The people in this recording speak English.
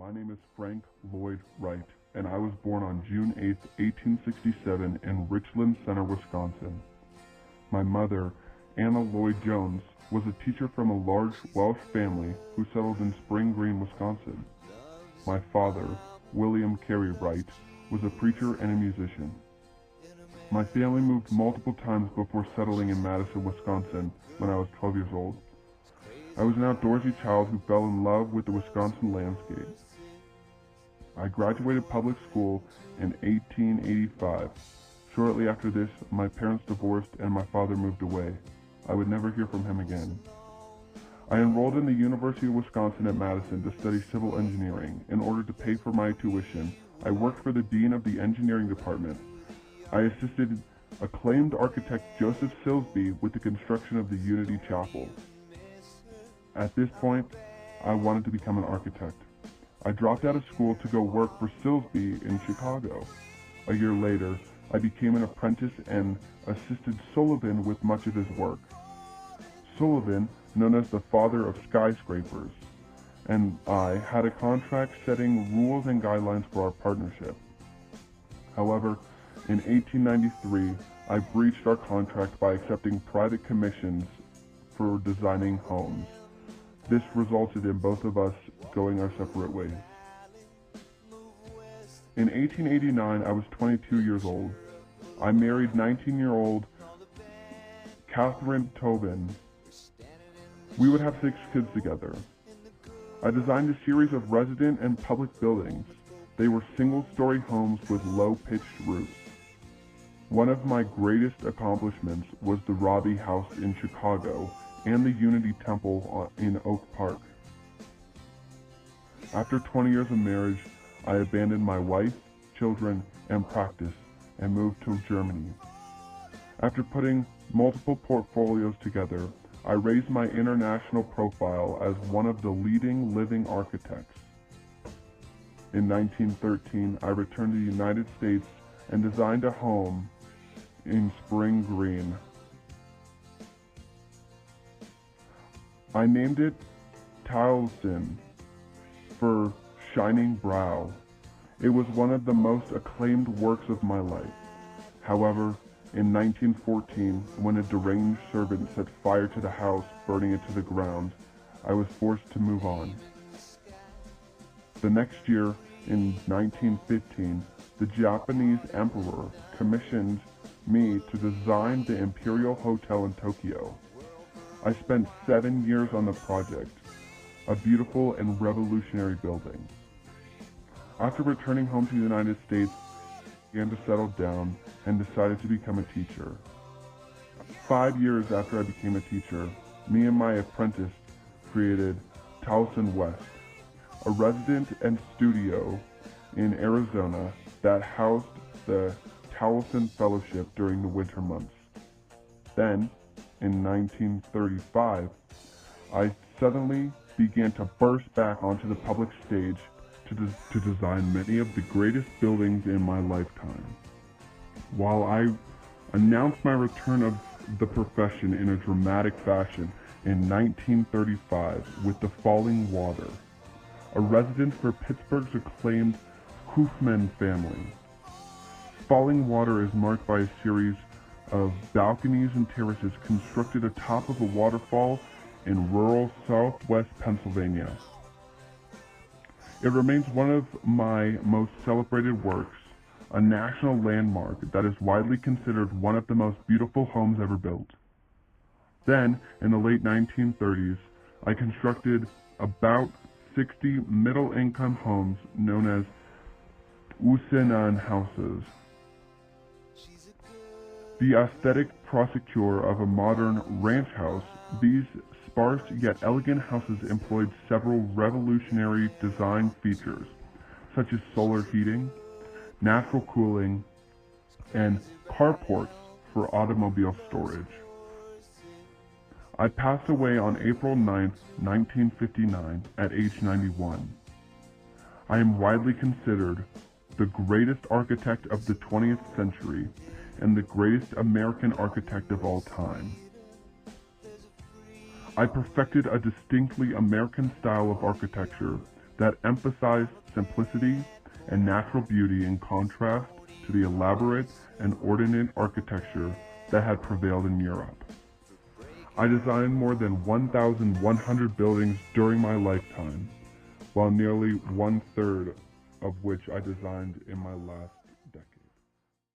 My name is Frank Lloyd Wright, and I was born on June 8, 1867 in Richland Center, Wisconsin. My mother, Anna Lloyd Jones, was a teacher from a large Welsh family who settled in Spring Green, Wisconsin. My father, William Carey Wright, was a preacher and a musician. My family moved multiple times before settling in Madison, Wisconsin when I was 12 years old. I was an outdoorsy child who fell in love with the Wisconsin landscape. I graduated public school in 1885. Shortly after this, my parents divorced and my father moved away. I would never hear from him again. I enrolled in the University of Wisconsin at Madison to study civil engineering. In order to pay for my tuition, I worked for the dean of the engineering department. I assisted acclaimed architect Joseph Silsby with the construction of the Unity Chapel. At this point, I wanted to become an architect. I dropped out of school to go work for Silsby in Chicago. A year later, I became an apprentice and assisted Sullivan with much of his work. Sullivan, known as the father of skyscrapers, and I had a contract setting rules and guidelines for our partnership. However, in 1893, I breached our contract by accepting private commissions for designing homes. This resulted in both of us going our separate ways. In 1889, I was 22 years old. I married 19-year-old Catherine Tobin. We would have 6 kids together. I designed a series of resident and public buildings. They were single-story homes with low-pitched roofs. One of my greatest accomplishments was the Robbie House in Chicago and the Unity Temple in Oak Park. After 20 years of marriage, I abandoned my wife, children, and practice and moved to Germany. After putting multiple portfolios together, I raised my international profile as one of the leading living architects. In 1913, I returned to the United States and designed a home in Spring Green. I named it Towson for Shining Brow. It was one of the most acclaimed works of my life. However, in 1914, when a deranged servant set fire to the house, burning it to the ground, I was forced to move on. The next year, in 1915, the Japanese emperor commissioned me to design the Imperial Hotel in Tokyo. I spent 7 years on the project, a beautiful and revolutionary building. After returning home to the United States, I began to settle down and decided to become a teacher. 5 years after I became a teacher, me and my apprentice created Towson West, a residence and studio in Arizona that housed the Towson Fellowship during the winter months. Then, in 1935, I suddenly began to burst back onto the public stage to design many of the greatest buildings in my lifetime. While I announced my return of the profession in a dramatic fashion in 1935 with The Falling Water, a residence for Pittsburgh's acclaimed Hoofman family. Falling Water is marked by a series of balconies and terraces constructed atop of a waterfall in rural southwest Pennsylvania. It remains one of my most celebrated works, a national landmark that is widely considered one of the most beautiful homes ever built. Then, in the late 1930s, I constructed about 60 middle-income homes known as Usenan houses. The aesthetic procure of a modern ranch house, these sparse yet elegant houses employed several revolutionary design features, such as solar heating, natural cooling, and carports for automobile storage. I passed away on April 9, 1959, at age 91. I am widely considered the greatest architect of the 20th century and the greatest American architect of all time. I perfected a distinctly American style of architecture that emphasized simplicity and natural beauty in contrast to the elaborate and ornate architecture that had prevailed in Europe. I designed more than 1,100 buildings during my lifetime, while nearly one-third of which I designed in my last